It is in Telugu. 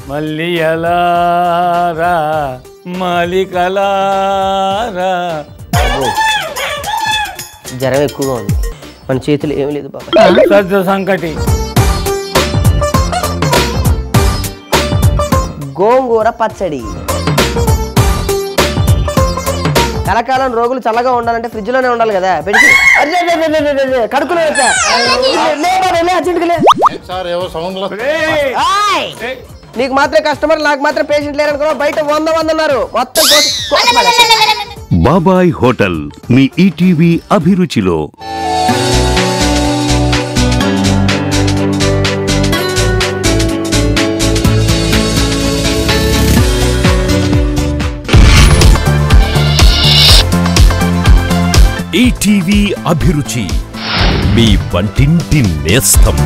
మల్లియలారా మాలికలారా. జ్వరం ఎక్కువగా ఉంది, మన చేతులు ఏమి లేదు బాబా. సజ్జ సంకటి, గోంగూర పచ్చడి. కలకాలం రోగులు చల్లగా ఉండాలంటే ఫ్రిడ్జ్ లోనే ఉండాలి కదా. పెట్టి కడుకునే వచ్చా నీకు మాత్రమే కస్టమర్, నాకు మాత్రం పేషెంట్ లేరనుకో. బయట 100 ఉన్నారు మొత్తం. బాబాయ్ హోటల్ మీ ఈటీవీ అభిరుచిలో. ఈటీవీ అభిరుచి మీ వంటింటి నేస్తం.